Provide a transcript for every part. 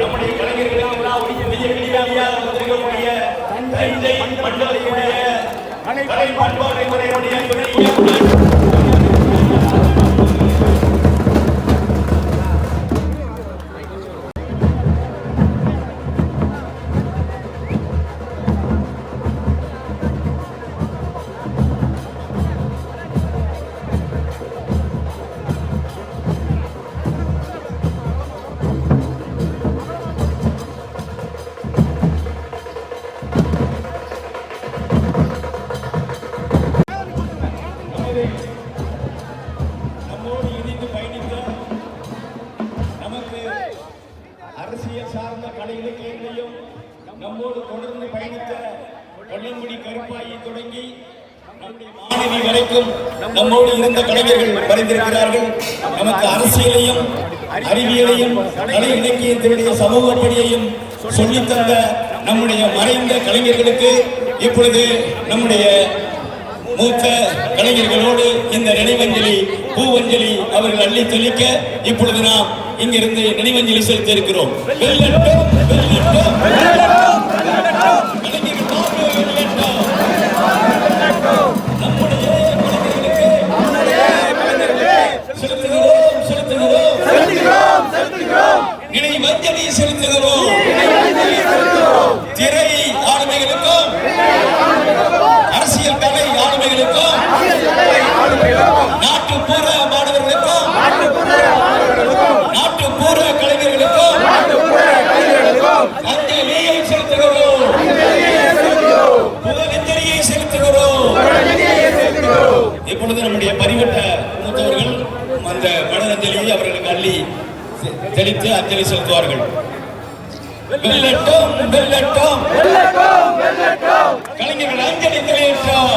நம்முடைய கலைஞர்களுக்கு தஞ்சை மண்டலத்தினுடைய கலை பண்பாட்டு முறையுடைய நம்மோடு இணைந்து பயணித்த நமக்கு அரசியல் சார்ந்த கலை இலக்கியங்களையும் நம்மோடு தொடர்ந்து பயணித்த கொல்லங்குடி கருப்பாயை தொடங்கி மாணவி வரைக்கும் நம்மோடு இருந்த கலைஞர்கள் வரைந்திருக்கிறார்கள். நமக்கு அரசியலையும் அறிவியலையும் கலை இலக்கியத்தினுடைய சமூக பணியையும் சொல்லித்தந்த நம்முடைய மறைந்த கலைஞர்களுக்கு இப்பொழுது நம்முடைய மூத்த கலைஞர்களோடு இந்த நினைவஞ்சலி பூவஞ்சலி அவர்கள் அள்ளி தெளிக்க இப்பொழுது நாம் இங்கிருந்து நினைவஞ்சலி செலுத்த இருக்கிறோம். நினைவஞ்சலி செலுத்துகிறோம். திரை ஆளுமைகளுக்கும் அரசியல் கலை ஆளுமைகளுக்கும் நாட்டுப்புற மாணவர்களுக்கும் நாட்டுப்புற கலைஞர்களுக்கும் அஞ்சலியை செலுத்துகிறோம். புகழஞ்சலியை செலுத்துகிறோம். இப்பொழுது நம்முடைய பரிவட்ட மூத்தவர்கள் அந்த மனதஞ்சலியை அவர்களுக்கு அள்ளி தெளித்து அஞ்சலி செலுத்துவார்கள். வெல்லட்டும் வெல்லட்டும் கலைஞர்கள் அஞ்சலி தெளியட்டும்.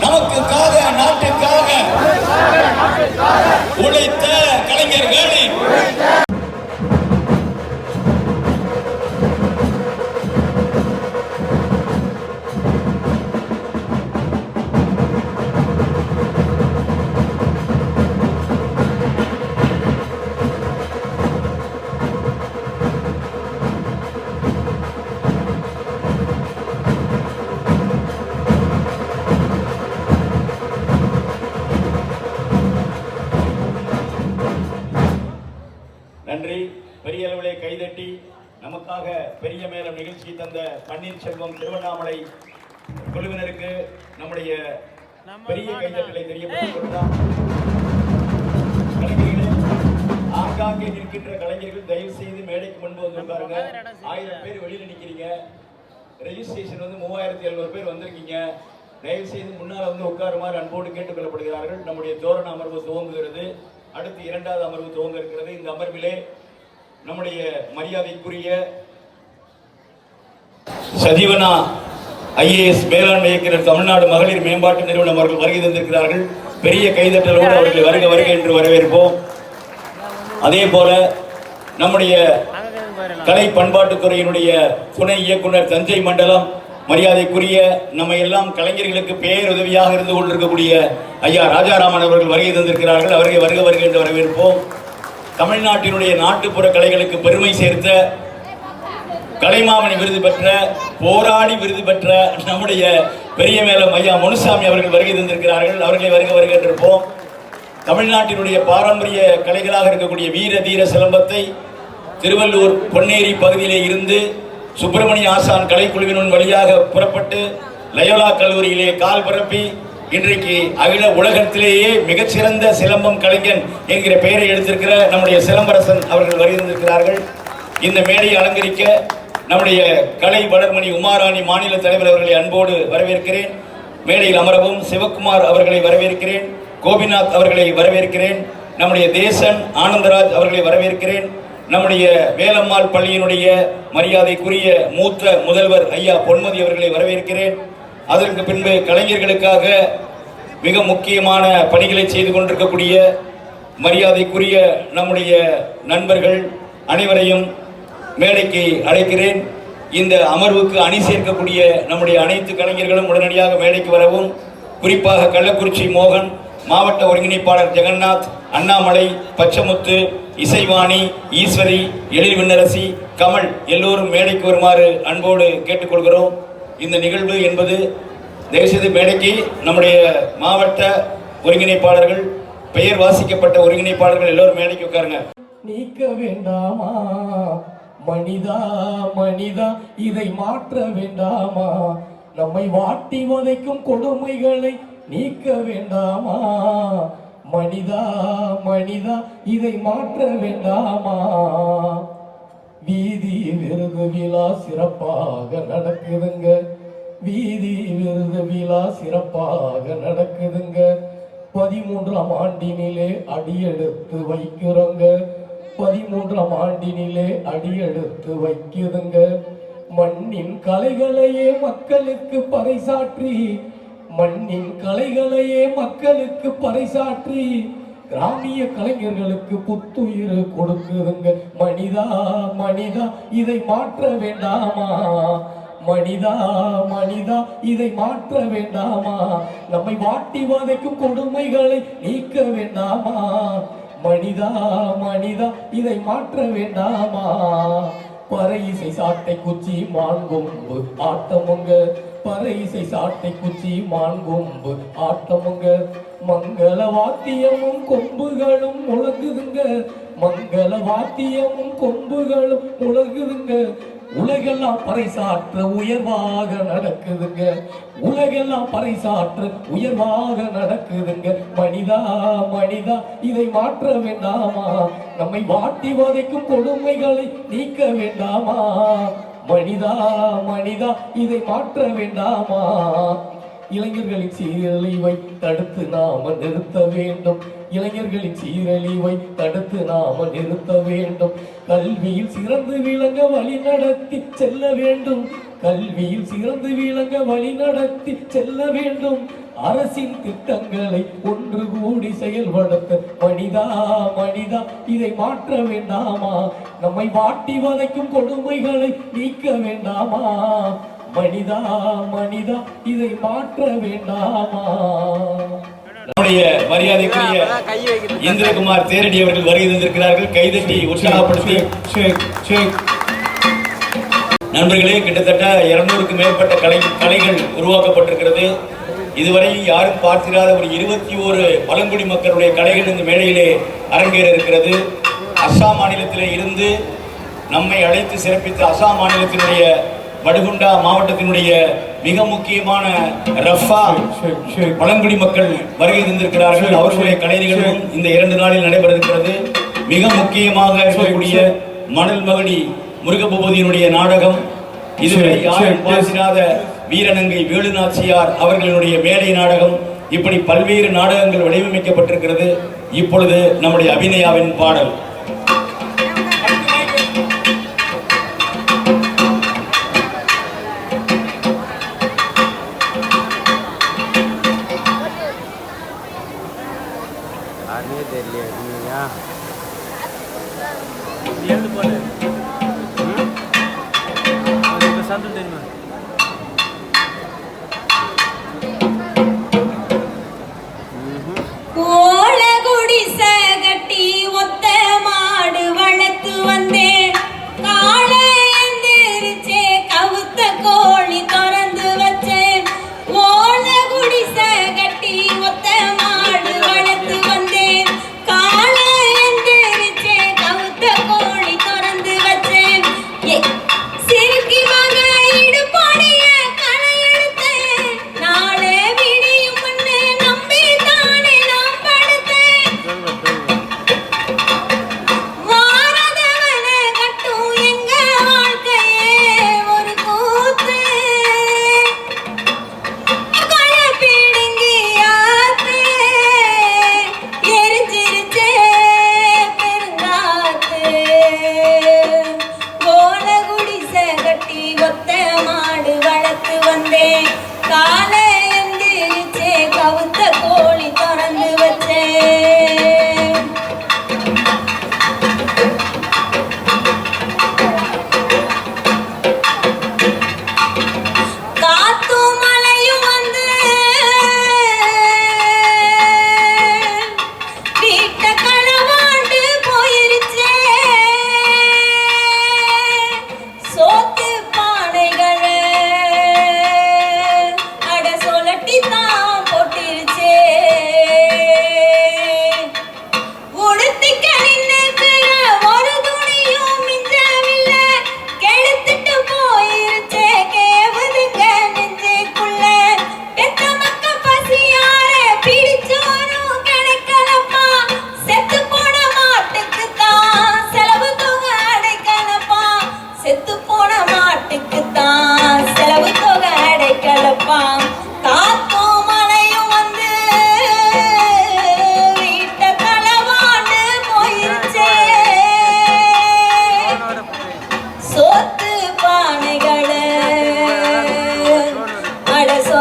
நமக்குக்காக நாட்டுக்காக உழைத்த கலைஞர்களின் நன்றி. பெரிய அளவிலே கைதட்டி நமக்காக பெரிய மேலம் நிகழ்ச்சி தந்த பன்னீர்செல்வம் திருவண்ணாமலை குழுவினருக்கு நம்முடைய பெரிய கைதட்டலை தெரியப்படுத்திக் கொள்ளலாம். ஆங்காங்கே நிற்கின்ற கலைஞர்கள் தயவு செய்து மேடைக்கு முன்பு வந்து உட்காருங்க. 1000 பேர் வெளியில நிக்கிறீங்க. ரெஜிஸ்ட்ரேஷன் 3700 பேர் வந்திருக்கீங்க. தயவு செய்து முன்னால் வந்து உட்காருமாறு அன்போடு கேட்டுக் கொள்ளப்படுகிறார்கள். நம்முடைய தோரண அமர்வு துவங்குகிறது. அடுத்து 2வது அமர்வு துவங்க இருக்கிறது. இந்த அமர்விலே நம்முடைய மரியாதைக்குரிய சஜீவனா ஐஏஎஸ் மேலாண்மை இயக்குனர் தமிழ்நாடு மகளிர் மேம்பாட்டு நிறுவனம் அவர்கள் வருகை தந்திருக்கிறார்கள். பெரிய கைதட்டலோடு அவர்களை வருக வருக என்று வரவேற்போம். அதே போல நம்முடைய கலை பண்பாட்டுத்துறையினுடைய துணை இயக்குனர் தஞ்சை மண்டலம் மரியாதைக்குரிய நம்ம எல்லாம் கலைஞர்களுக்கு பேருதவியாக இருந்து கொண்டிருக்கக்கூடிய ஐயா ராஜாராமன் அவர்கள் வருகை தந்திருக்கிறார்கள். அவர்களை வருக வருக என்று வரவேற்போம். தமிழ்நாட்டினுடைய நாட்டுப்புற கலைகளுக்கு பெருமை சேர்த்த கலைமாமணி விருது பெற்ற போராடி விருது பெற்ற நம்முடைய பெரிய மேலம் ஐயா முனுசாமி அவர்கள் வருகை தந்திருக்கிறார்கள். அவர்களை வருக வருக என்றிருப்போம். தமிழ்நாட்டினுடைய பாரம்பரிய கலைகளாக இருக்கக்கூடிய வீர தீர சிலம்பத்தை திருவள்ளூர் பொன்னேரி பகுதியிலே இருந்து சுப்பிரமணிய ஆசான் கலைக்குழுவின் வழியாக புறப்பட்டு லயோலா கல்லூரியிலே கால் பரப்பி இன்றைக்கு அகில உலகத்திலேயே மிகச்சிறந்த சிலம்பம் கலைஞன் என்கிற பெயரை எடுத்திருக்கிற நம்முடைய சிலம்பரசன் அவர்கள் வருகின்றிருக்கிறார்கள். இந்த மேடையை அலங்கரிக்க நம்முடைய கலை வளர்மணி உமாராணி மாநில தலைவர் அவர்களை அன்போடு வரவேற்கிறேன். மேடையில் அமரவும் சிவகுமார் அவர்களை வரவேற்கிறேன். கோபிநாத் அவர்களை வரவேற்கிறேன். நம்முடைய தேசன் ஆனந்தராஜ் அவர்களை வரவேற்கிறேன். நம்முடைய வேலம்மாள் பள்ளியினுடைய மரியாதைக்குரிய மூத்த முதல்வர் ஐயா பொன்மதி அவர்களை வரவேற்கிறேன். அதற்கு பின்பு கலைஞர்களுக்காக மிக முக்கியமான பணிகளை செய்து கொண்டிருக்கக்கூடிய மரியாதைக்குரிய நம்முடைய நண்பர்கள் அனைவரையும் மேடைக்கு அழைக்கிறேன். இந்த அமர்வுக்கு அணி சேர்க்கக்கூடிய நம்முடைய அனைத்து கலைஞர்களும் உடனடியாக மேடைக்கு வரவும். குறிப்பாக கள்ளக்குறிச்சி மோகன், மாவட்ட ஒருங்கிணைப்பாளர் ஜெகநாத், அண்ணாமலை, பச்சமுத்து, இசைவாணி, ஈஸ்வரி, எழில் விண்ணரசி, கமல் எல்லோரும் மேடைக்கு வருமாறு அன்போடு கேட்டுக்கொள்கிறோம். இந்த நிகழ்வு என்பது தயவுசெய்து மேடைக்கு நம்முடைய மாவட்ட ஒருங்கிணைப்பாளர்கள், பெயர் வாசிக்கப்பட்ட ஒருங்கிணைப்பாளர்கள் எல்லோரும் மேடைக்கு உட்காருங்க. நீக்க வேண்டாமா மனிதா மனிதா, இதை மாற்ற வேண்டாமா? நம்மை வாட்டி வதைக்கும் கொடுமைகளை நீக்க வேண்டாமா மனிதா மனிதா, இதை மாற்ற வேண்டாமா? வீதி விருது விழா சிறப்பாக நடக்குதுங்க, வீதி விருது விழா சிறப்பாக நடக்குதுங்க. 13ஆம் ஆண்டினிலே அடியெடுத்து வைக்கிறோங்க, 13ஆம் ஆண்டினிலே அடியெடுத்து வைக்குதுங்க. மண்ணின் கலைகளையே மக்களுக்கு பறைசாற்றி, மண்ணின் கலைகளையே மக்களுக்கு பறைசாற்றி கிராமிய கலைஞர்களுக்கு புத்துயிர் கொடுக்குதுங்க. மனிதா மனிதா, இதை மாற்ற வேண்டாமா? மனிதா மனிதா, இதை மாற்ற வேண்டாமா? நம்மை வாட்டி வதைக்கும் கொடுமைகளை நீக்க வேண்டாமா? மனிதா மனிதா, இதை மாற்ற வேண்டாமா? பறை இசை சாட்டை குச்சி மான்கொம்பு ஆட்டமுங்க, பறை இசை சாட்டை குச்சி மான்கொம்பு ஆட்டமுங்க. மங்கள வாத்தியமும் கொம்புகளும் முழங்குதுங்க, மங்கள வாத்தியமும் கொம்புகளும் முழங்குதுங்க. உலகெல்லாம் பறைசாற்ற உயர்வாக நடக்குதுங்க, உலகெல்லாம் பறைசாற்ற உயர்வாக நடக்குதுங்க. மனிதா மனிதா, இதை மாற்ற வேண்டாமா? நம்மை வாட்டி வதைக்கும் கொடுமைகளை நீக்க வேண்டாமா? மனிதா மனிதா, இதை மாற்ற வேண்டாமா? இளைஞர்களின் சீரழிவை தடுத்து நாம நிறுத்த வேண்டும், இளைஞர்களின் சீரழிவை தடுத்து நாம நிறுத்த வேண்டும். கல்வியில் சிறந்து விளங்க வழி நடத்தி செல்ல வேண்டும், கல்வியில் சிறந்து விளங்க வழி நடத்தி செல்ல வேண்டும். அரசின் திட்டங்களை ஒன்று கூடி செயல்படுத்த மனிதா மனிதா, இதை மாற்ற வேண்டாமா? நம்மை வாட்டி வதைக்கும் கொடுமைகளை நீக்க வேண்டாமா? மனிதா மனிதா, இதை மாற்ற வேண்டாமா? நம்முடைய மரியாதைக்குரிய இந்திரகுமார் தேரடி அவர்கள் வருகை தந்திருக்கிறார்கள். கைதட்டி உற்சாகப்படுத்தி. நண்பர்களே, கிட்டத்தட்ட 200க்கும் மேற்பட்ட கலைகள் உருவாக்கப்பட்டிருக்கிறது. இதுவரை யாரும் பார்த்திராத ஒரு 21 பழங்குடி மக்களுடைய கலைகள் இந்த மேடையிலே அரங்கேற இருக்கிறது. அஸ்ஸாம் மாநிலத்திலே இருந்து நம்மை அழைத்து சிறப்பித்த அஸ்ஸாம் மாநிலத்தினுடைய படுகுண்டா மாவட்டத்தினுடைய மிக முக்கியமான ரஃபா பழங்குடி மக்கள் வருகை தந்திருக்கிறார்கள். அவர்களுடைய கலை நிகழ்வும் இந்த 2 நாளில் நடைபெற இருக்கிறது. மிக முக்கியமாக இருக்கக்கூடிய மணல் மகடி முருகபூபதியினுடைய நாடகம், இதுவரை யாரும் பார்த்திராத வீரநங்கை வேலுநாச்சியார் அவர்களுடைய மேடை நாடகம், இப்படி பல்வேறு நாடகங்கள் வடிவமைக்கப்பட்டிருக்கிறது. இப்பொழுது நம்முடைய அபிநயாவின் பாடல். கோழி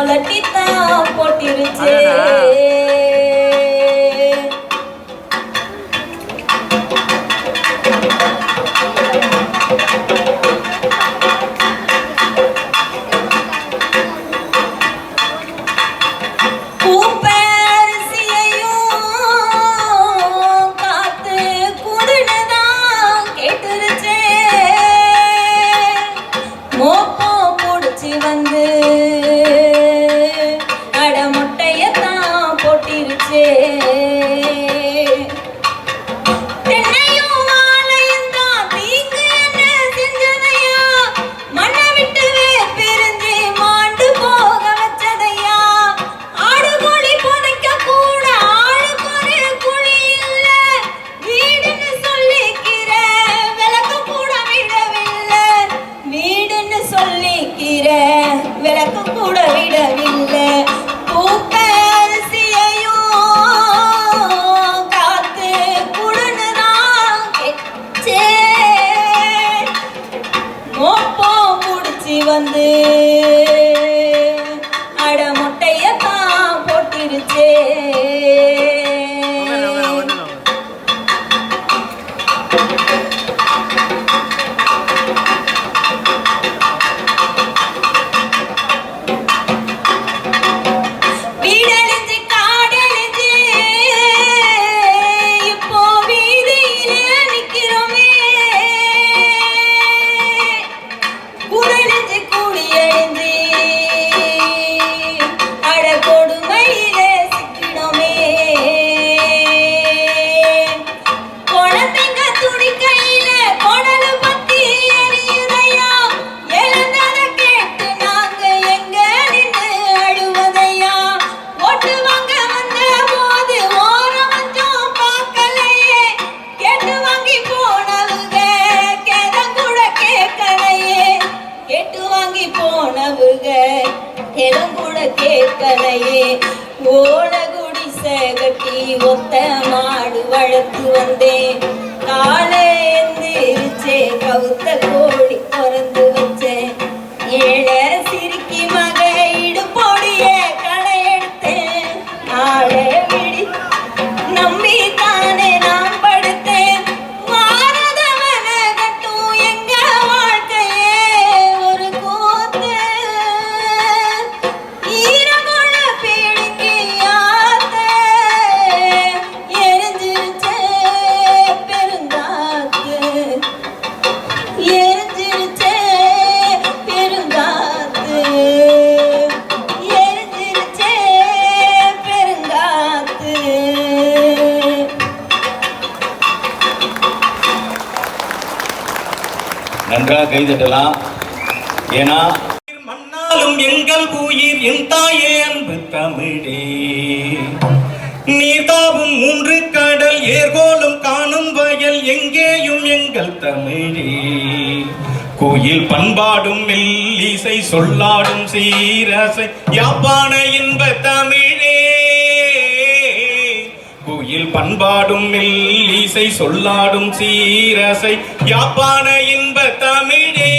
சொலட்டித்தான் போட்டிருச்சே. வந்து அட முட்டையத்தான் போட்டிருச்சே. கேட்கலையே ஓட குடிசை கட்டி ஒத்த மாடு வளர்த்து வந்தேன். காலை எந்திரிச்சே கவுத்த கோழி பிறந்து வச்சேன். ஏழை சிரிக்கி மக இடுப்பொடிய களை எடுத்தேன். நாளை விடி நம்பி தானே நான் படுத்தேன். மாறதவன கட்டும் எங்க வாழ்க்கையே ஒரு கூத்து. ஈரகுண பிடிக்கி யாத்த எரிஞ்சிருச்சே பெருங்காத்து. எரிஞ்சிருச்சே பெருங்காத்து. எரிஞ்சிருச்சே பெருங்காத்து. நன்றாக கைதட்டலாம். ஏன்னா மண்ணாலும் எங்கள் உயிர் என் தாயே அன்பு தமிழே. நீதாவும் மூன்று கடல் ஏர்கோலும் காணும் வயல் எங்கேயும் எங்கள் தமிழே. கோயில் பண்பாடும் மெல்லிசை சொல்லாடும் சீரசை யாப்பான இன்ப தமிழே. கோயில் பண்பாடும் மெல்லிசை சொல்லாடும் சீரசை யாப்பான இன்ப தமிழே.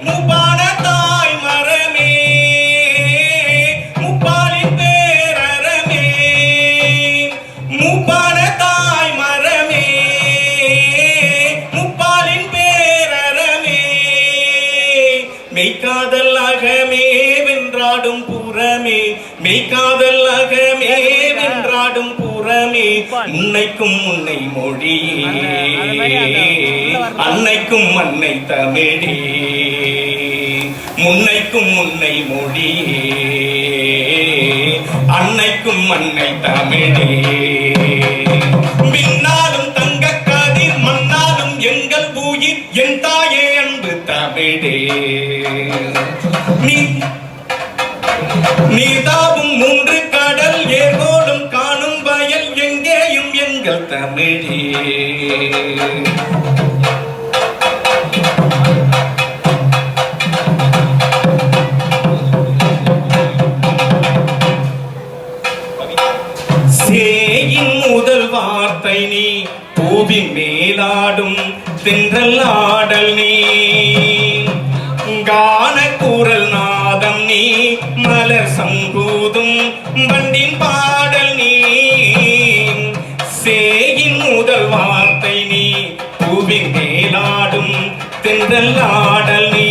முப்பான தாய் மரமே முப்பாலின் பேரறமே. முப்பான தாய் மரமே முப்பாலின் பேரறமே. மெய்காதல் அகமே வென்றாடும் புறமே. மெய்காதல் அகமே வென்றாடும் புறமே. உன்னைக்கும் உன்னை மொழியே அன்னைக்கும் அன்னை தமிழே. முன்னைக்கும் முன்னை மொழியே அன்னைக்கும் அன்னை தமிழே. மின்னாலும் தங்க கதிர் மண்ணாலும் எங்கள் உயிர் என் தாயே அன்பு தமிழே. நீதாவும் மூன்று கடல் ஏர்கோலும் காணும் வயல் எங்கேயும் எங்கள் தமிழே. சேயின் முதல் வார்த்தை நீ பூவின் மேலாடும் தென்றல் ஆடல் நீ. கான குரல் நாதம் நீ மலர் சங்கூதும் வண்டின் பாடல் நீ சேயின் முதல் வார்த்தை நீ பூவின் மேலாடும் தென்றல் ஆடல் நீ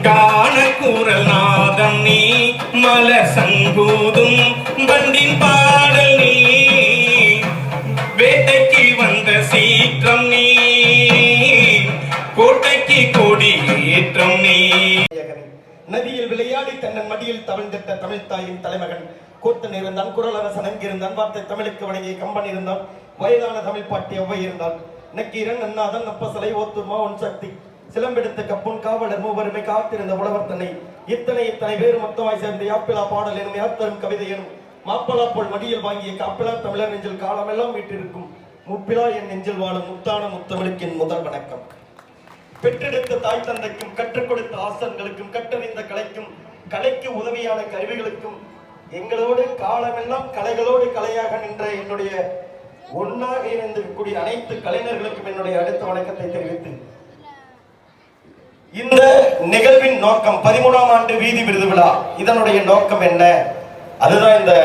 கான கூறல் நாதம் நீ மலர் சங்கூதும் வண்டின் பாடல் நீ வேட்டைக்கு வந்த சீற்றம் நீ கோட்டைக்கு கொடி ஏற்றம் நீ நதியில் விளையாடி தன்னன் மடியில் தவழ்ந்திட்ட தமிழ் தாயின் தலைமகன் கூத்தன் இருந்தான், குரலரசன் அங்கிருந்தான், வார்த்தை தமிழுக்கு வழங்கிய கம்பன் இருந்தான், வயதான தமிழ் பாட்டி ஒவ்வை இருந்தான், நக்கீரன் நன்னாதன் நப்பசலை ஓத்துர்மா ஒன் சக்தி சிலம்பெடுத்த கப்புன் காவலர் மூவருமை காத்திருந்த உழவர் தன்னை இத்தனை பேர் மொத்தமாய் சேர்ந்து யாப்பிலா பாடல் எனும் யாத்தரும் கவிதை எனும் மாப்பலா போல் மடியில் வாங்கிய காப்பிலா தமிழர் நெஞ்சில் காலமெல்லாம் வீட்டிருக்கும் முப்பிலா என் நெஞ்சில் வாழும் முத்தான முத்தமிழுக்கு என் முதல் வணக்கம். பெற்றெடுத்த தாய் தந்தைக்கும் கற்றுக் கொடுத்த ஆசன்களுக்கும் கற்றறிந்த கலைக்கும் கலைக்கு உதவியான கருவிகளுக்கும் எங்களோடு காலமெல்லாம் கலைகளோடு கலையாக நின்ற என்னுடைய ஒன்னாக இணைந்திருக்கக்கூடிய அனைத்து கலைஞர்களுக்கும் என்னுடைய அடுத்த வணக்கத்தை தெரிவித்து இந்த நிகழ்வின் நோக்கம் 13ஆம் ஆண்டு வீதி விருது விழா. இதனுடைய நோக்கம் என்ன? அதுதான் இந்த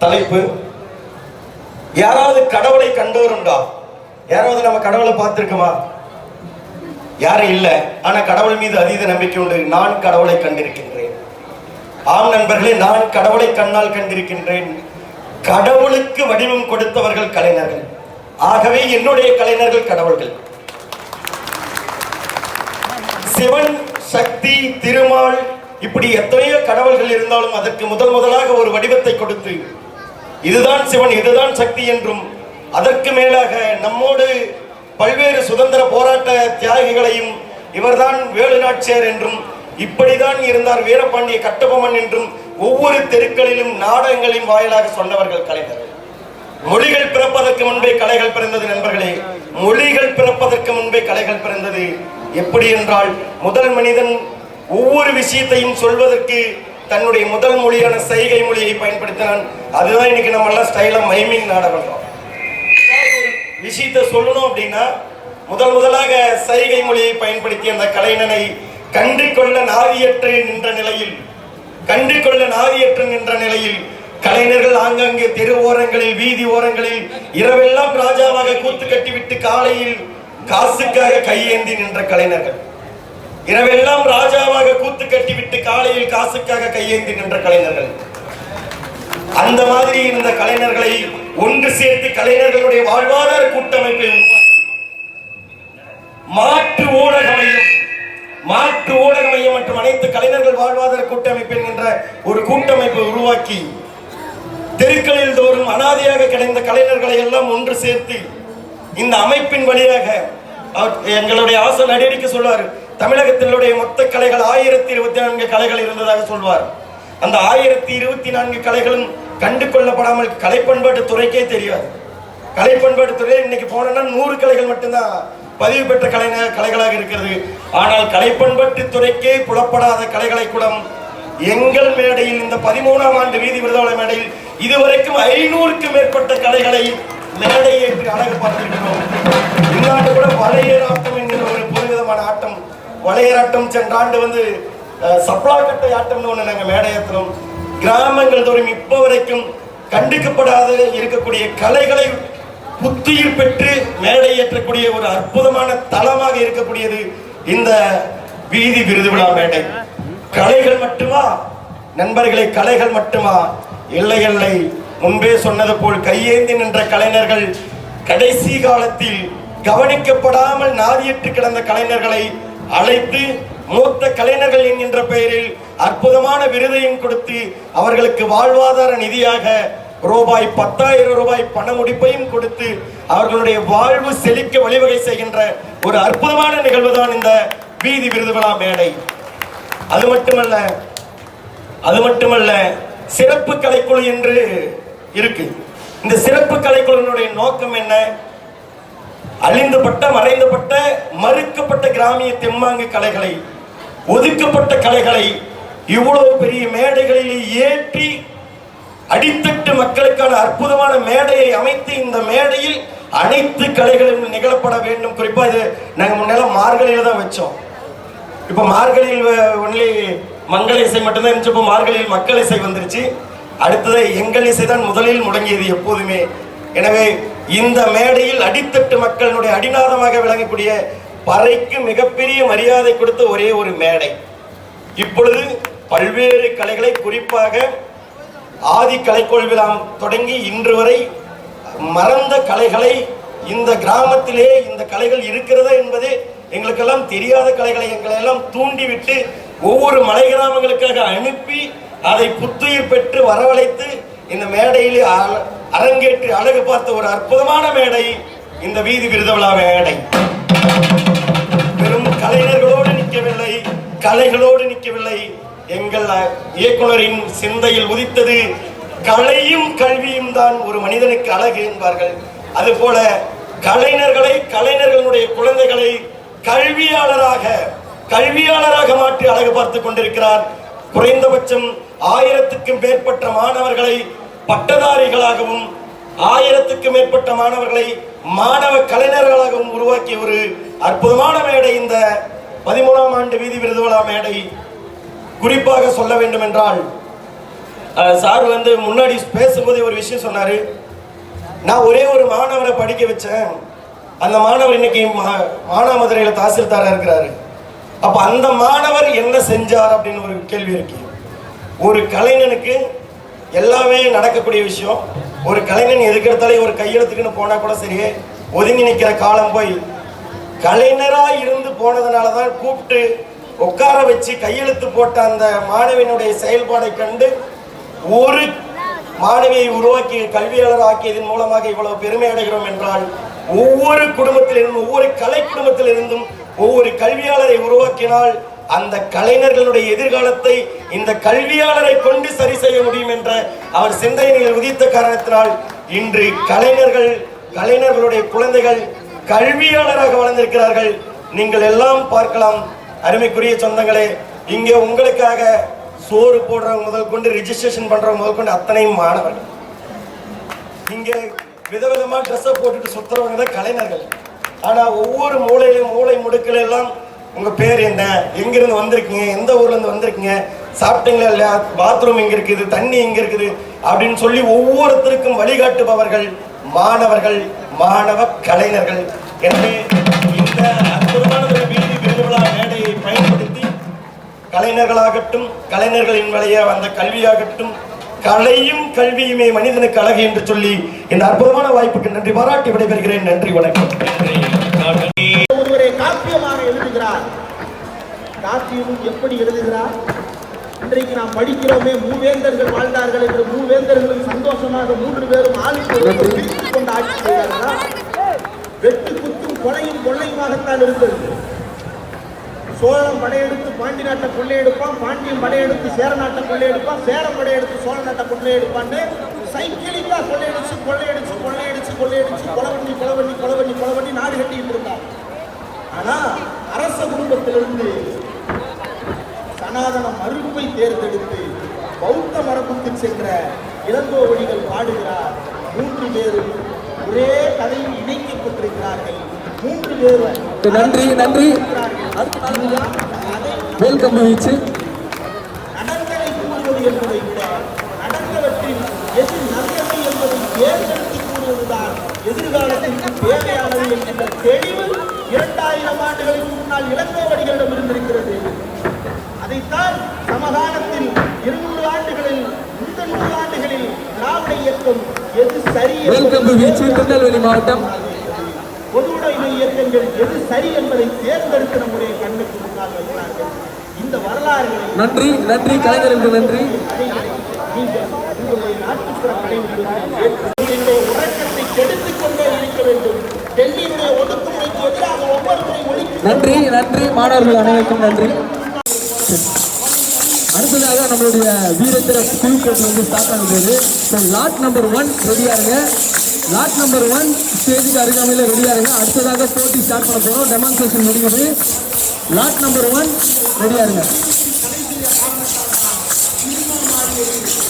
தலைப்பு. யாராவது கடவுளை கண்டோருண்டா? யாராவது நம்ம கடவுளை பார்த்திருக்கோமா? யாரும் இல்லை. ஆனா கடவுள் மீது அதீத நம்பிக்கை உண்டு. நான் கடவுளை கண்டிருக்கின்றேன். ஆம் நண்பர்களே, நான் கடவுளை கண்ணால் கண்டிருக்கின்றேன். கடவுளுக்கு வடிவம் கொடுத்தவர்கள் கலைஞர்கள். ஆகவே என்னுடைய கலைஞர்கள் கடவுள்கள். சிவன், சக்தி, திருமால் இப்படி எத்தனையோ கடவுள்கள் இருந்தாலும் அதற்கு முதலாக ஒரு வடிவத்தை கொடுத்து இதுதான் சிவன், இதுதான் சக்தி என்றும் அதற்கு மேலாக நம்மோடு பல்வேறு சுதந்திர போராட்ட தியாகிகளையும் இவர்தான் வேலு நாச்சியார் என்றும் இப்படிதான் இருந்தார் வீரபாண்டிய கட்டபொம்மன் என்றும் ஒவ்வொரு தெருக்களிலும் நாடகங்களின் வாயிலாக சொன்னவர்கள் கலைஞர்கள். மொழிகள் பிறப்பதற்கு முன்பே கலைகள் பிறந்தது நண்பர்களே. மொழிகள் பிறப்பதற்கு முன்பே கலைகள் பிறந்தது. எப்படி என்றால் முதல் மனிதன் ஒவ்வொரு விஷயத்தையும் சொல்வதற்கு தன்னுடைய முதல் மொழியான சைகை மொழியை பயன்படுத்தினான். அதுதான் இன்னைக்கு நம்ம எல்லாம் ஸ்டைலா மைமிங் நாடகம். விஷயத்தை சொல்லணும் அப்படின்னா முதலாக சைகை மொழியை பயன்படுத்தி அந்த கலைஞனை கண்டு கொள்ள நாதியற்று நின்ற நிலையில் கலைஞர்கள் ஆங்காங்கே தெரு ஓரங்களில் வீதி ஓரங்களில் இரவெல்லாம் ராஜாவாக கூத்து கட்டிவிட்டு காலையில் காசுக்காக கையேந்தி நின்ற கலைஞர்கள். இரவெல்லாம் ராஜாவாக கூத்து கட்டிவிட்டு காலையில் காசுக்காக கையேந்தி நின்ற கலைஞர்கள். அந்த மாதிரி இருந்த கலைஞர்களை ஒன்று சேர்த்து கலைஞர்களுடைய வாழ்வாதார கூட்டமைப்பை மாற்று ஊடக மையம் மற்றும் அனைத்து கலைஞர்கள் வாழ்வாதார கூட்டமைப்பு என்கின்ற ஒரு கூட்டமைப்பை உருவாக்கி தெருக்களில் தோறும் அனாதையாக கிடைந்த கலைஞர்களை எல்லாம் ஒன்று சேர்த்து இந்த அமைப்பின் வழியாக எங்களுடைய ஆசன் அடிக்கடி சொல்வார், தமிழகத்தினுடைய மொத்த கலைகள் 1024 கலைகள் இருந்ததாக சொல்வார். அந்த 1024 கலைகளும் கண்டு கொள்ளப்படாமல் கலை பண்பாட்டு துறைக்கே தெரியாது. கலை பண்பாட்டு துறை இன்னைக்கு போனா 100 கலைகள் மட்டும்தான் பதிவு பெற்ற கலைகளாக இருக்கிறது. ஆனால் கலை பண்பாட்டு துறைக்கே புலப்படாத கலைகளை கூட எங்கள் மேடையில் இந்த 13ஆம் ஆண்டு வீதி விருதாள மேடையில் இதுவரைக்கும் 500க்கும் மேற்பட்ட கலைகளை மேடையேற்றி அழகு பார்த்திருக்கிறோம். இந்த ஆண்டு கூட வளையராட்டம் என்கிற ஒரு புதுவிதமான ஆட்டம், வளையராட்டம் சென்ற ஆண்டு சப்ளாக்கட்டை ஆட்டம்னு ஒண்ணு நாங்க மேடையேற்றோம். கிராமங்கள் தோறும் இப்ப வரைக்கும் கண்டுக்கப்படாத இருக்கக்கூடிய கலைகளை புத்துயிர் பெற்று மேடையேற்றக்கூடிய ஒரு அற்புதமான தளமாக இருக்கக்கூடியது இந்த வீதி விருது விழா மேடை. கலைகள் மட்டுமா நண்பர்களை? கலைகள் மட்டுமா? இல்லை. முன்பே சொன்னது போல் கையேந்தி நின்ற கலைஞர்கள் கடைசி காலத்தில் கவனிக்கப்படாமல் நாதியற்று கிடந்த கலைஞர்களை அழைத்து மூத்த கலைஞர்கள் என்கின்ற பெயரில் அற்புதமான விருதையும் கொடுத்து அவர்களுக்கு வாழ்வாதார நிதியாக ரூபாய் 10,000 பண முடிப்பையும் கொடுத்து அவர்களுடைய வாழ்வு செழிக்க வழிவகை செய்கின்ற ஒரு அற்புதமான நிகழ்வு தான் இந்த வீதி விருது விழா மேடை. அது மட்டுமல்ல சிறப்பு கலைக்குழு என்று இருக்கு. இந்த சிறப்பு கலைக்குழுவினுடைய நோக்கம் என்ன? அழிந்துபட்ட, மறைந்துபட்ட, மறுக்கப்பட்ட கிராமிய தெம்மாங்கு கலைகளை, ஒதுக்கப்பட்ட கலைகளை இவ்வளவு பெரிய மேடைகளில் ஏற்றி அடித்தட்டு மக்களுக்கான அற்புதமான மேடையை அமைத்து இந்த மேடையில் அனைத்து கலைகளும் நிகழப்பட வேண்டும். குறிப்பா இது நாங்க முன்னால மார்கழியில தான் வச்சோம். இப்ப மார்கழியில் ஒன்லி மங்கள இசை மட்டும்தான் இருந்துச்சு. இப்போ மார்கழியில் மக்கள் இசை வந்துருச்சு. அடுத்தது எங்கள் இசை தான் முதலில் முடங்கியது எப்போதுமே. எனவே இந்த மேடையில் அடித்தட்டு மக்களுடைய அடிநாதமாக விளங்கக்கூடிய பறைக்கு மிகப்பெரிய மரியாதை கொடுத்த ஒரே ஒரு மேடை. இப்பொழுது பல்வேறு கலைகளை, குறிப்பாக ஆதி கலைக்கோள் விழா தொடங்கி இன்று வரை மறந்த கலைகளை, இந்த கிராமத்திலே இந்த கலைகள் இருக்கிறதா என்பது எங்களுக்கெல்லாம் தெரியாத கலைகளை எங்களை எல்லாம் தூண்டிவிட்டு ஒவ்வொரு மலை கிராமங்களுக்காக அனுப்பி அதை புத்துயிர் பெற்று வரவழைத்து இந்த மேடையில் அரங்கேற்றி அழகு பார்த்த ஒரு அற்புதமான மேடை இந்த வீதி விருது விழா மேடை. வெறும் கலைஞர்களோடு நிற்கவில்லை, கலைகளோடு நிற்கவில்லை. எங்கள் இயக்குனரின் சிந்தையில் உதித்தது கலையும் கல்வியும் தான் ஒரு மனிதனுக்கு அழகு என்பார்கள். அதுபோல கலைஞர்களை, கலைஞர்களுடைய குழந்தைகளை கல்வியாளராக மாற்றி அழகு பார்த்து கொண்டிருக்கிறார். குறைந்தபட்சம் 1000க்கும் மேற்பட்ட மாணவர்களை பட்டதாரிகளாகவும் 1000க்கும் மேற்பட்ட மாணவர்களை மாணவ கலைஞர்களாகவும் உருவாக்கிய ஒரு அற்புதமான மேடை இந்த 13ஆம் ஆண்டு வீதி விருது விழா மேடை. குறிப்பாக சொல்ல வேண்டும் என்றால், சார் முன்னாடி பேசும்போதே ஒரு விஷயம் சொன்னாரு. நான் ஒரே ஒரு மாணவரை படிக்க வச்சேன். அந்த மாணவர் இன்னைக்கு மானாமதுரையில் தாசில்தாரா இருக்கிறாரு. அப்ப அந்த மாணவர் என்ன செஞ்சார் அப்படின்னு ஒரு கேள்வி இருக்கு. ஒரு கலைஞனுக்கு எல்லாமே நடக்கக்கூடிய விஷயம். ஒரு கலைஞன் எதுக்கெடுத்தாலே ஒரு கையெழுத்துக்குன்னு போனா கூட சரியே ஒதுங்கி நிற்கிற காலம் போய் கலைஞராக இருந்து போனதுனாலதான் கூப்பிட்டு உட்கார வச்சு கையெழுத்து போட்ட அந்த மாணவியினுடைய செயல்பாடை கண்டு ஒரு மாணவியை உருவாக்கி கல்வியாளர் ஆக்கியதன் மூலமாக இவ்வளவு பெருமை அடைகிறோம் என்றால், ஒவ்வொரு குடும்பத்திலிருந்தும், ஒவ்வொரு கலை குடும்பத்திலிருந்தும் ஒவ்வொரு கல்வியாளரை உருவாக்கினால் அந்த கலைஞர்களுடைய எதிர்காலத்தை இந்த கல்வியாளரை கொண்டு சரி செய்ய முடியும் என்ற அவர் சிந்தனையில் உதித்த காரணத்தினால் இன்று கலைஞர்களுடைய குழந்தைகள் கல்வியாளராக வளர்ந்திருக்கிறார்கள். நீங்கள் எல்லாம் பார்க்கலாம். அருமைக்குரிய சொந்தங்களே, இங்கே உங்களுக்காக சோறு போடுறவங்க முதல் கொண்டு ரிஜிஸ்ட்ரேஷன் பண்றவங்க முதல் கொண்டு அத்தனையும் மாணவர்கள். இங்கே விதவிதமா ட்ரெஸ்ஸை போட்டுட்டு சுத்துறவங்க தான் கலைஞர்கள். ஆனா ஒவ்வொரு மூளை முடுக்கில எல்லாம் உங்க பேர் என்ன, எங்கிருந்து வந்திருக்கீங்க, எந்த ஊர்ல இருந்து வந்திருக்கீங்க, சாப்பிட்டீங்களா இல்லையா, பாத்ரூம் எங்க இருக்குது, தண்ணி எங்க இருக்குது அப்படின்னு சொல்லி ஒவ்வொருத்தருக்கும் வழிகாட்டுபவர்கள் மாணவர்கள், மாணவ கலைஞர்கள். எனவே இந்த அற்புதமான வீதி விருது விழா மேடையை பயன்படுத்தி கலைஞர்களாகட்டும், கலைஞர்களின் வழியே வந்த கல்வியாகட்டும், கலையும் கல்வியுமே மனிதனுக்கு அழகு என்று சொல்லி இந்த அற்புதமான வாய்ப்புக்கு நன்றி பாராட்டி விடைபெறுகிறேன். நன்றி, வணக்கம். ஒருவரை காப்பியமாக எழுதுகிறார். காப்பியமும் எப்படி எழுதுகிறார்? இன்றைக்கு நாம் படிக்கிறோமே, மூவேந்தர்கள் வாழ்ந்தார்கள் என்று மூவேந்தர்களும் சந்தோஷமாக 3 பேரும் ஆளுக்கு கொண்டு ஆட்சி செய்தார்களா? வெட்டு குத்தும் கொலையும் கொள்ளையுமாகத்தான் இருந்தது. சோழம் படையெடுத்து பாண்டி நாட்டை கொள்ளையெடுப்பான், பாண்டியன் படையெடுத்து சேர நாட்டை கொள்ளையெடுப்பான், சேரம் படையெடுத்து சோழ நாட்டை கொள்ளையெடுப்பான்னு சைக்கிளிக்கா கொள்ளையடிச்சு கொலவண்ணி நாடு கட்டிட்டு இருந்தார். ஆனா அரச குடும்பத்திலிருந்து சனாதன மறுப்பை தேர்ந்தெடுத்து பௌத்த மரபுக்கு சென்ற இளங்கோவடிகள் பாடுகிறார். 3 பேரும் ஒரே கதையில் இணைக்கப்பட்டிருக்கிறார்கள். 3 பேரும் நன்றி வெல்கம் வீச்சு. நடந்ததை கூறுவது என்பதை விட நடந்தவற்றில் எது நல்லது என்பதை தேர்ந்தெடுத்து கூறுவதுதான் எதிர்காலத்திற்கு தேவையானது என்கின்ற தெளிவு 2000 ஆண்டுகளுக்கு முன்னால் இளங்கோவடிகளிடம் இருந்திருக்கிறது. அதைத்தான் சமகாலத்தில் 200 ஆண்டுகளில், இந்த 100 ஆண்டுகளில் திராவிட இயக்கம் எது சரி, திருநெல்வேலி மாவட்டம் பொதுவுடைமை இயக்கங்கள் எது சரி என்பதை தேர்ந்தெடுத்து நம்முடைய கண்ணுக்கு முன்னால் வைக்கிறார்கள். இந்த வரலாறுகளை நன்றி கலைஞருக்கு நன்றி. நீங்கள் உங்களுடைய நாட்டுப்புற கலைஞர்களுடைய உறக்கத்தை கெடுத்துக் கொண்டே இருக்க வேண்டும். டெல்லியுடைய ஒடுக்குமுறைக்கு எதிராக ஒவ்வொரு முறை நன்றி மாணவர்கள் அனைவருக்கும் நன்றி. அடுத்ததாக நம்மளுடைய வீரத்திர குழுக்கட்டு ஸ்டார்ட் ஆகுது. லாட் நம்பர் 1 ரெடியா இருங்க. லாட் நம்பர் 1 ஸ்டேஜுக்கு அருகாமையில் ரெடியா இருங்க. அடுத்ததாக போட்டி ஸ்டார்ட் பண்ண போறோம். டெமான்ஸ்ட்ரேஷன் முடியுது. லாட் நம்பர் 1 ரெடியா இருங்க.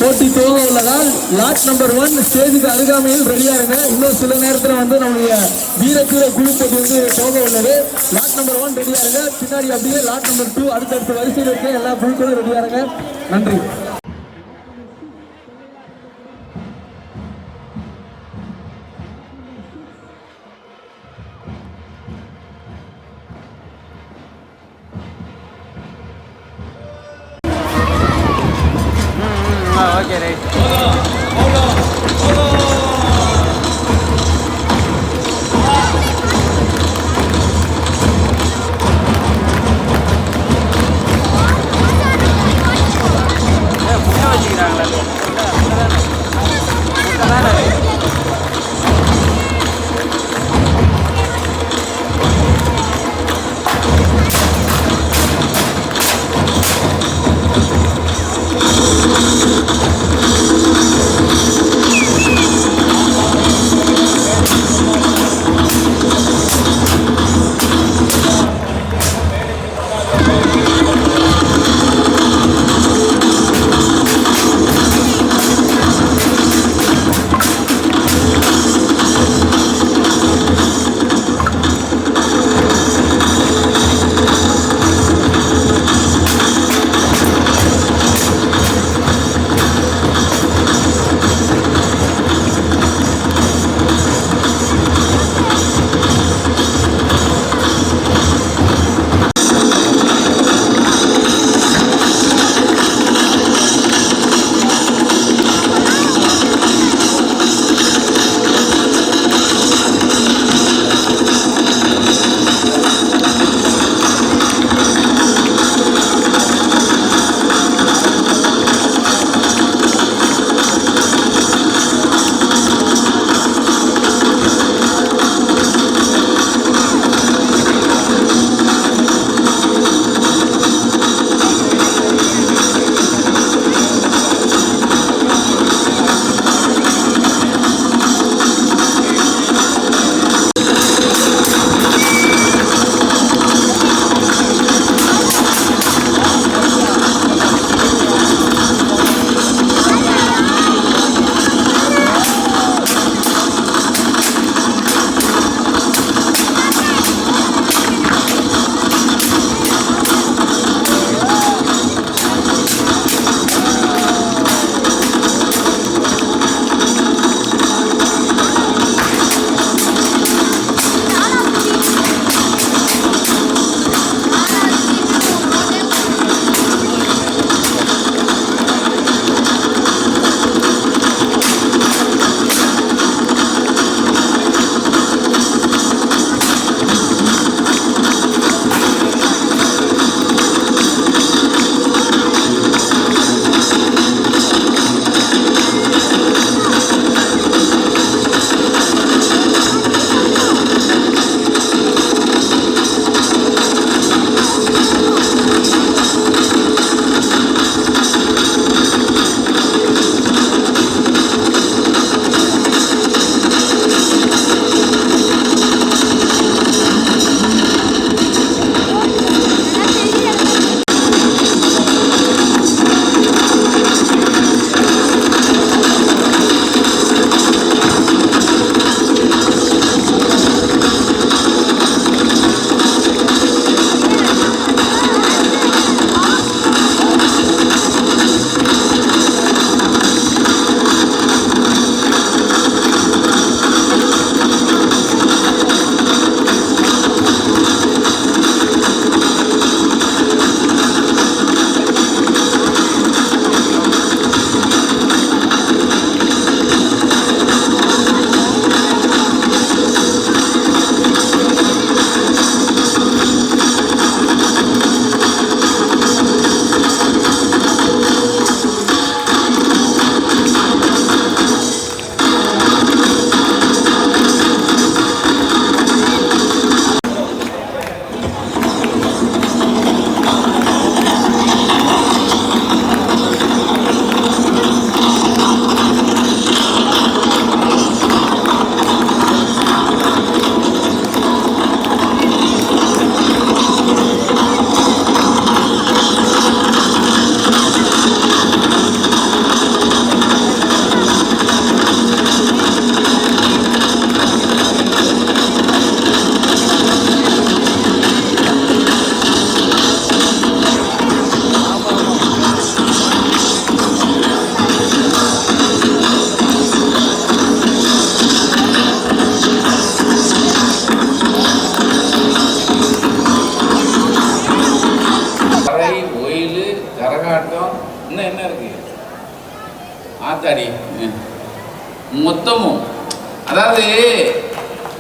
போட்டி துவங்க உள்ளதால் லாட் நம்பர் 1 ஸ்டேஜுக்கு அருகாமையில் ரெடியா இருங்க. இன்னும் சில நேரத்தில் வந்து நம்முடைய வீரத்தீர குழு போட்டி வந்து துவங்க உள்ளது. லாட் நம்பர் 1 ரெடியா இருங்க. பின்னாடி அப்படியே லாட் நம்பர் 2 அடுத்தடுத்த வரிசையில் இருக்க எல்லா குழுக்களும் ரெடியா இருங்க. நன்றி. கரகாட்டம், இன்னும் என்ன இருக்கு, ஆத்தாடி, மொத்தமும். அதாவது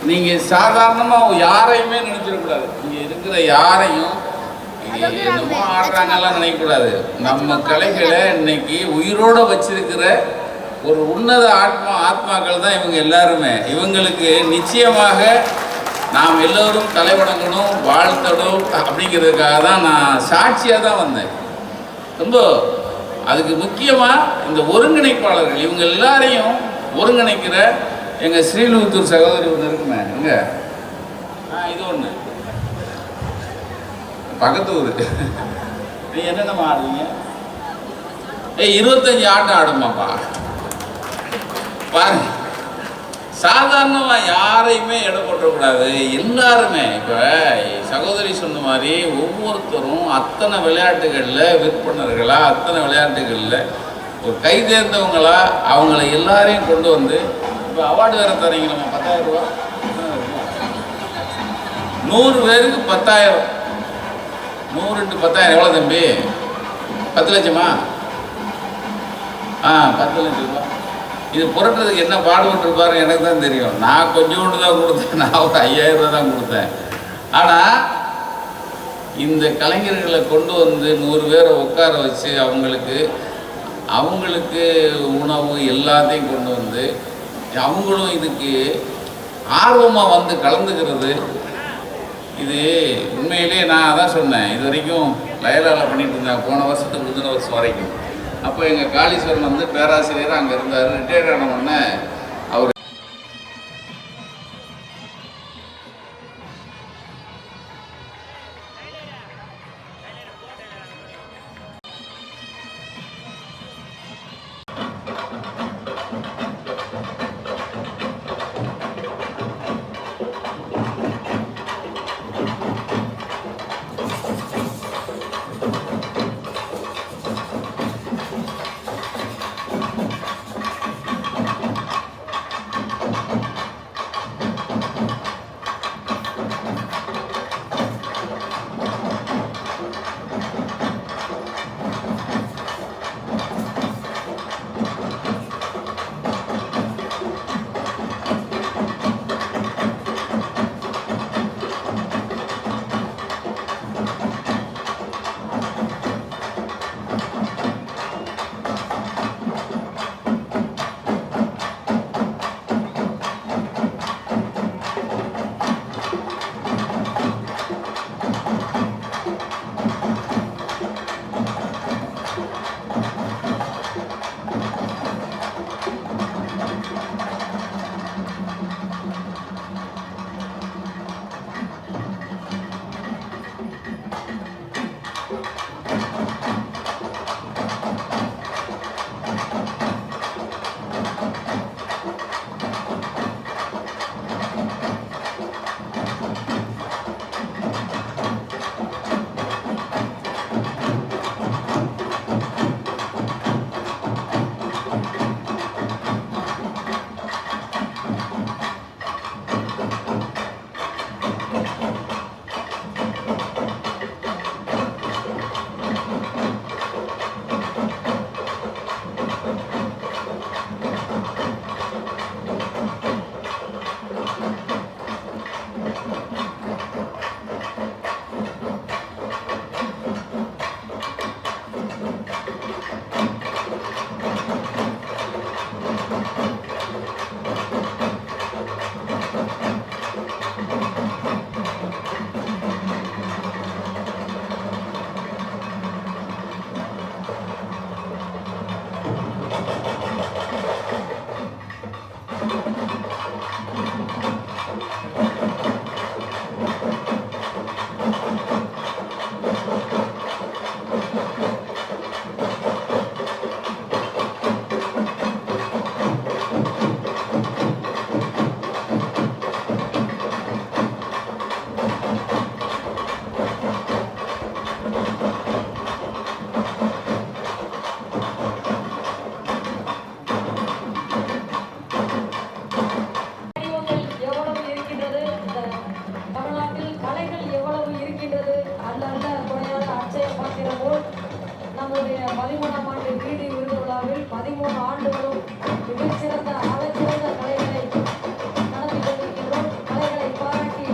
நீங்கள் சாதாரணமாக யாரையுமே நினச்சிடக்கூடாது. இங்கே இருக்கிற யாரையும் என்னமோ ஆடுறாங்கலாம் நினைக்கக்கூடாது. நம்ம கலைகளை இன்னைக்கு உயிரோடு வச்சிருக்கிற ஒரு உன்னத ஆத்மாக்கள் தான் இவங்க எல்லாருமே. இவங்களுக்கு நிச்சயமாக நாம் எல்லோரும் தலைவணங்கணும், வாழ்த்தணும் அப்படிங்கிறதுக்காக தான் நான் சாட்சியாக தான் வந்தேன். ரொம்ப அதுக்கு முக்கியமாக இந்த ஒருங்கிணைப்பாளர்கள் இவங்க எல்லாரையும் ஒருங்கிணைக்கிற எங்கள் ஸ்ரீலுத்தூர் சகோதரி ஒன்று இருக்குமே, எங்க இது ஒன்று பக்கத்து ஊர். நீ என்னென்னமா ஆடுவீங்க? 25 ஆட்டம் ஆடுமாப்பா பாரு. சாதாரணமாக யாரையுமே எடை போட்டக்கூடாது. எல்லாருமே இப்போ சகோதரி சொன்ன மாதிரி ஒவ்வொருத்தரும் அத்தனை விளையாட்டுகளில் விற்பனர்களா, அத்தனை விளையாட்டுகளில் ஒரு கை தேர்ந்தவங்களா அவங்கள எல்லாரையும் கொண்டு வந்து இப்போ அவார்டு வேறு தரீங்க. நம்ம 10,000 ரூபா, 100 பேருக்கு 10,000. 100 × 10,000 எவ்வளோ தம்பி? 10 லட்சமா? 10 லட்சம் ரூபா. இது புரட்டுறதுக்கு என்ன பாடுபட்டுருப்பாரு எனக்கு தான் தெரியும். நான் கொஞ்சோண்டு தான் கொடுத்தேன், நான் ஒரு 5,000 ரூபா தான் கொடுத்தேன். ஆனால் இந்த கலைஞர்களை கொண்டு வந்து 100 பேரை உட்கார வச்சு அவங்களுக்கு உணவு எல்லாத்தையும் கொண்டு வந்து அவங்களும் இதுக்கு ஆர்வமாக வந்து கலந்துக்கிறது, இது உண்மையிலே நான் அதான் சொன்னேன். இது வரைக்கும் லயலாவில் பண்ணிட்டு இருந்தேன், போன வருஷத்துக்கு முந்தின வருஷம் வரைக்கும். அப்போ எங்கள் காளீஸ்வரன் வந்து பேராசிரியர் அங்கே இருந்தார். ரிட்டையர்ட் ஆன உடனே அவர் 13ஆம் ஆண்டு வீதி விருது விழாவில் 13 ஆண்டுகளும் மிகச்சிறந்த ஆகச்சிறந்த கலைகளை நடத்தி கொண்டிருக்கின்றோம். கலைகளை பாராட்டி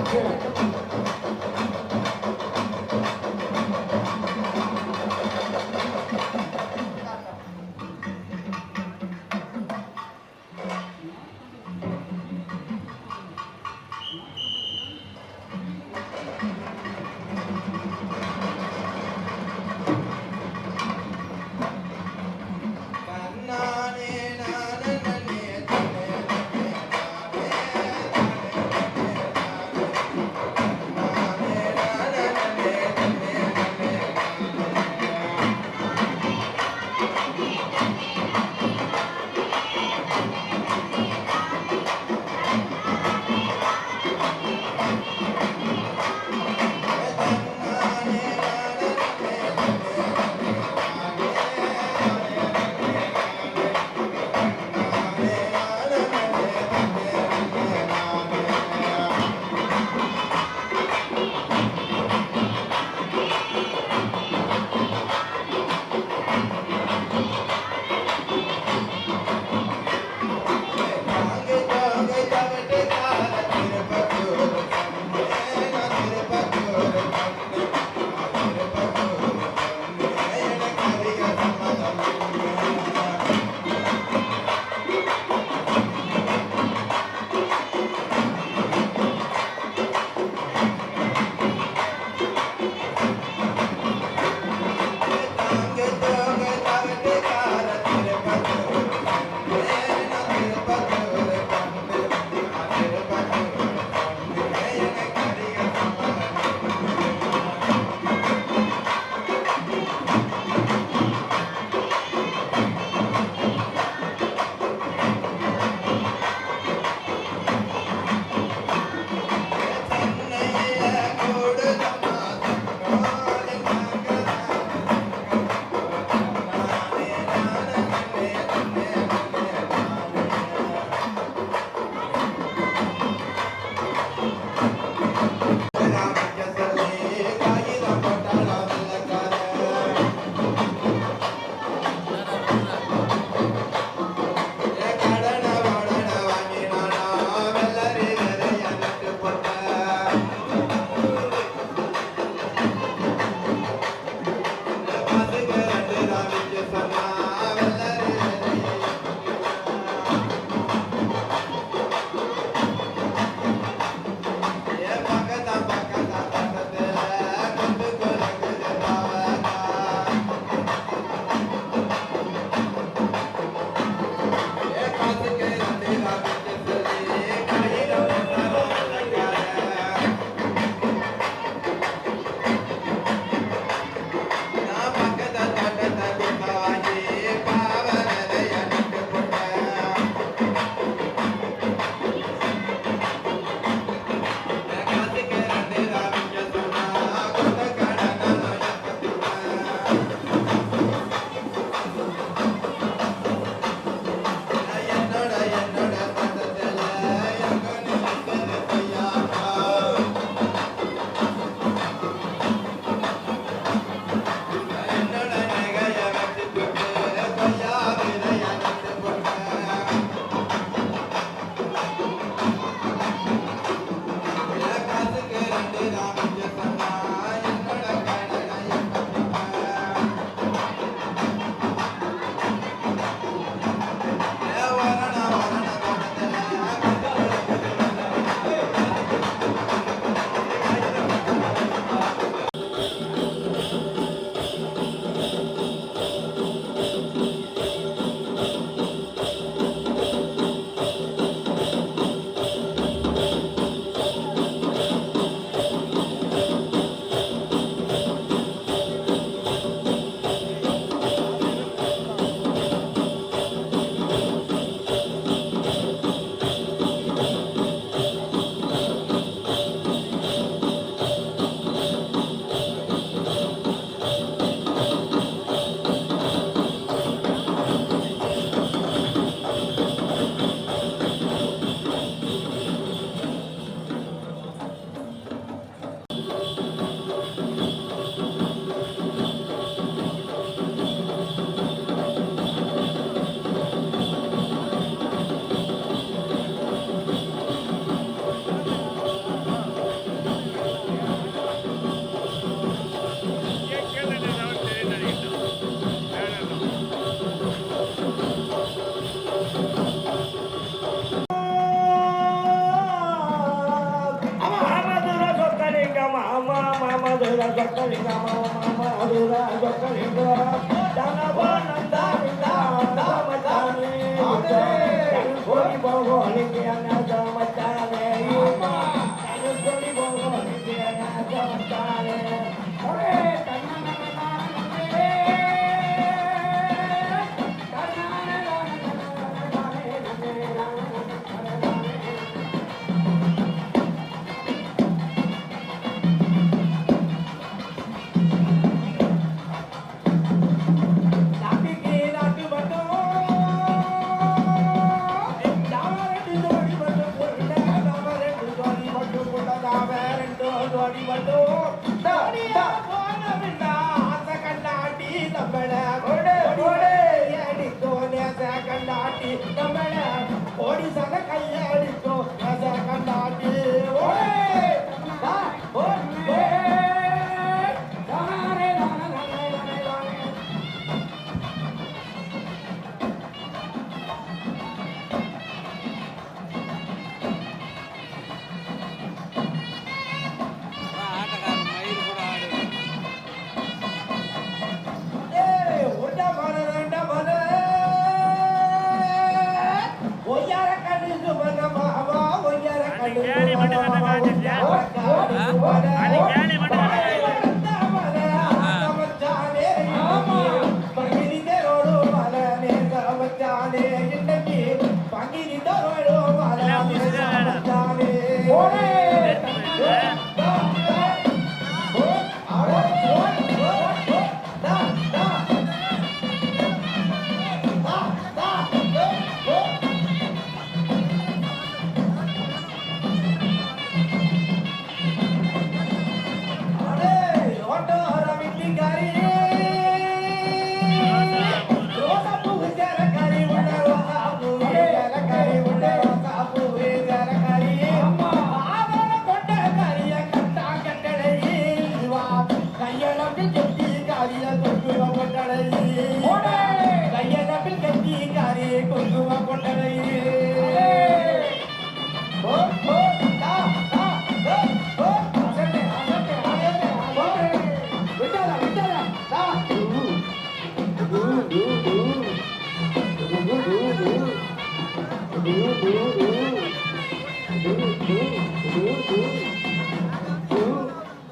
கண்ணானே நானே நன்னே தன்னே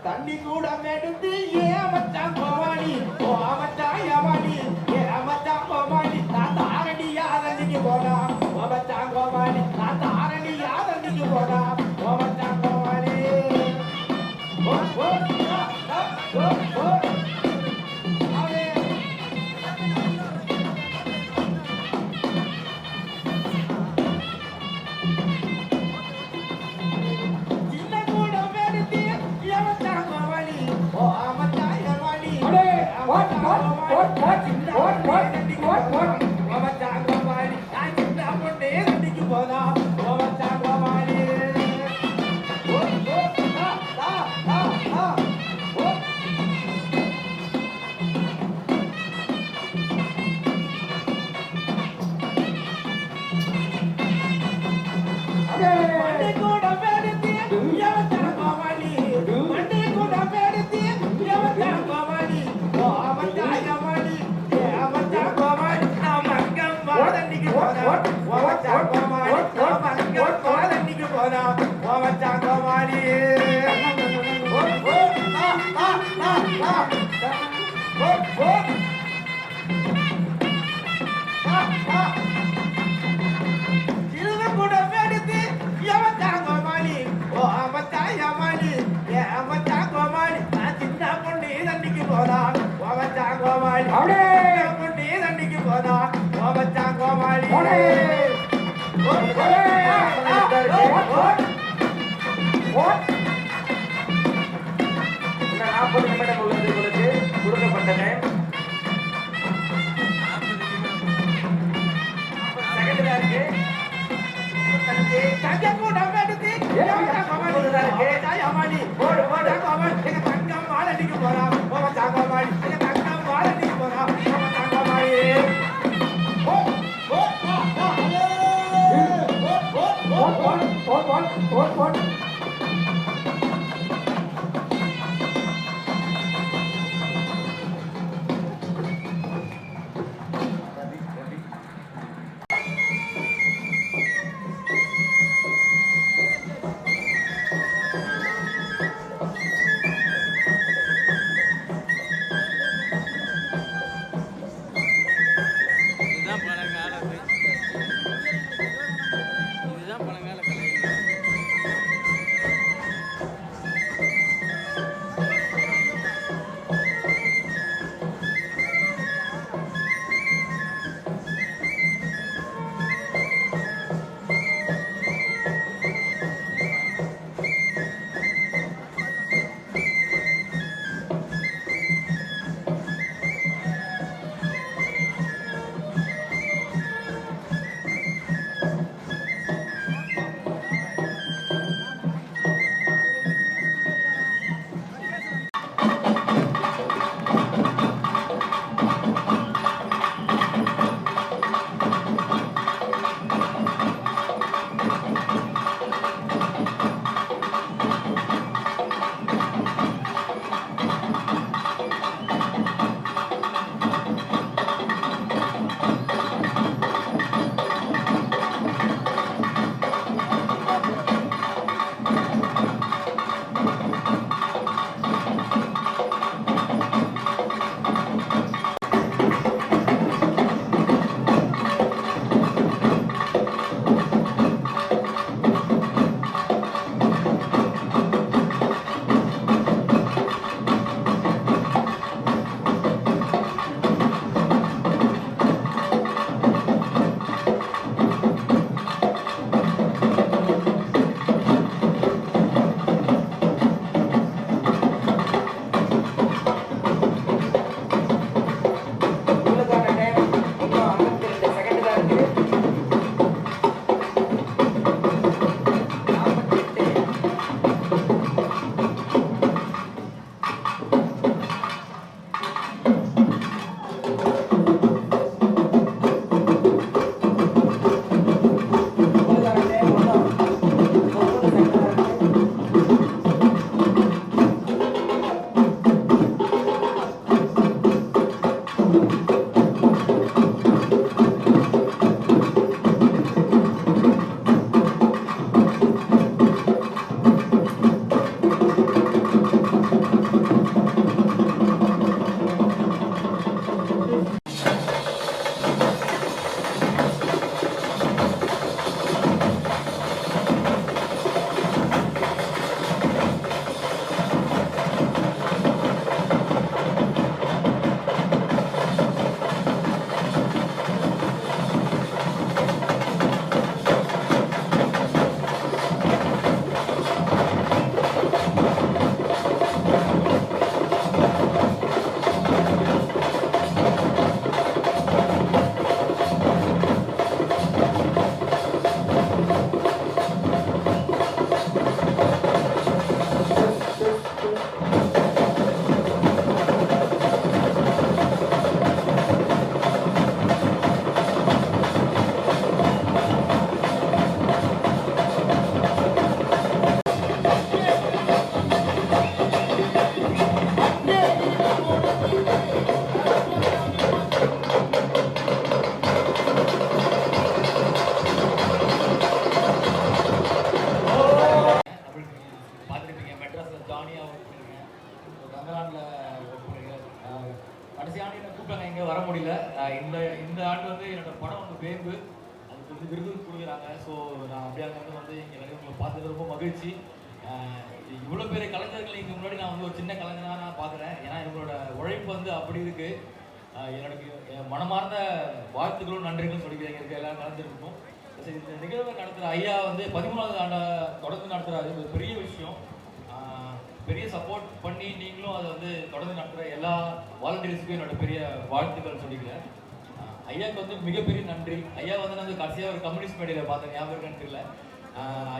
தண்ணி கூட எடுத்து ஏமச்சான் கோமாளி ஓமச்சான் யமாளி ஏமச்சான் கோமாளி நான் தாரடி யாரண்டிக்கு போனா ஓமச்சான் கோமாளி நான் தாரடி யாரண்டிக்கு போனா ஓமச்சான் கோமாளி ஓ ஓ ஓ ஓ அவே சின்ன கூட எடுத்து ஏமச்சான் கோமாளி ஓமச்சான் யமாளி what ஓமச்சான் கோமாளி நான் சின்ன பொண்ணே ரெண்டிக்கு போனா ஓமச்சான் கோமாளி ஓ ஓ ஆ ஓ மண்டே கூட பேடுத்தி ஏமச்சான் கோமாளி மண்டே கூட பேடுத்தி ஏமச்சான் கோமாளி ஓமச்சான் யமாளி ஏமச்சான் கோமாளி நான் மங்கம் வாதண்டிக்கு போனா ஓமச்சான் கோமாளி நான் மங்கம் வாதண்டிக்கு போனா ஓமச்சான் கோமாளி ஓ ஓ ஆ ஓ ஓ சிறுவ கூட பேடுத்தி ஏமச்சான் கோமாளி ஓமச்சான் யமாளி ஏமச்சான் கோமாளி நான் சின்ன பொண்ணு தண்ணிக்கு போனா ஓமச்சான் கோமாளி சின்ன பொண்ணு தண்ணிக்கு போனா ஓமச்சான் கோமாளி ஓ, ஓ, ஓ, ஓ. 40 நிமிடம் உள்ளது உங்களுக்கு கொடுக்கப்பட்ட டைம். 40 செகண்ட் தான் இருக்கு. தங்க கூட எடுத்து ஏமச்சான் கோமாளி இருக்கு யமாளி ஓடு ஓடு கோமாளி எங்க தங்கம் மாலடிக்கு போறா ஓமச்சான் கோமாளி எங்க தங்கம் மாலடிக்கு போறா ஓமச்சான் கோமாளி ஓ ஓ ஓ ஓ ஓ இந்த இந்த ஆண்டு வந்து என்னோட படம் வந்து வேம்பு அதுக்கு வந்து விருது கொடுக்குறாங்க. ஸோ நான் அப்படியே அங்கே வந்து எனக்கு உங்களை பார்த்தது ரொம்ப மகிழ்ச்சி. இவ்வளோ பெரிய கலைஞர்கள் இங்கே முன்னாடி நான் வந்து ஒரு சின்ன கலைஞராக நான் பார்க்குறேன். ஏன்னா இவங்களோட உழைப்பு வந்து அப்படி இருக்குது. எனக்கு மனமார்ந்த வாழ்த்துக்களும் நன்றிகளும் சொல்லிக்கிறேன். இருக்க எல்லாம் கலந்துருக்கணும். இந்த நிகழ்வை நடத்துகிற ஐயா வந்து 13வது ஆண்டை தொடர்ந்து நடத்துகிறாரு. இது பெரிய விஷயம். பெரிய சப்போர்ட் பண்ணி நீங்களும் அதை வந்து தொடர்ந்து நடத்துகிற எல்லா வாலண்டியர்ஸுக்கும் என்னோட பெரிய வாழ்த்துக்கள் சொல்லிக்கிறேன். ஐயாவுக்கு வந்து மிகப்பெரிய நன்றி. ஐயா வந்து நான் கடைசியாக ஒரு கம்யூனிஸ்ட் மீடியாவில் பார்த்தேன், ஞாபகம் இருக்கான்னு தெரியல.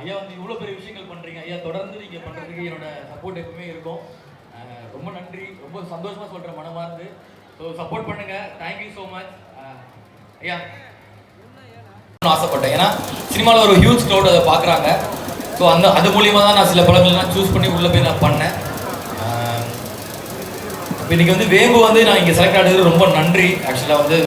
ஐயா வந்து இவ்வளோ பெரிய விஷயங்கள் பண்ணுறீங்க. ஐயா தொடர்ந்து நீங்கள் பண்ணுறதுக்கு என்னோட சப்போர்ட் எப்பவுமே இருக்கும். ரொம்ப நன்றி. ரொம்ப சந்தோஷமாக சொல்கிறேன் மனமார்ந்து. ஸோ சப்போர்ட் பண்ணுங்கள். தேங்க்யூ ஸோ மச் ஐயா. ஆசைப்பட்டேன். ஏன்னா சினிமாவில் ஒரு ஹியூஜ் க்ரௌட் அதை பார்க்குறாங்க. ஸோ அது மூலியமாக தான் நான் சில படங்கள்லாம் சூஸ் பண்ணி உள்ளே போய் நான் பண்ணேன். இப்போ இன்றைக்கி வந்து வேம்பு வந்து நான் இங்கே செலக்ட் ஆனது ரொம்ப நன்றி. ஆக்சுவலாக வந்து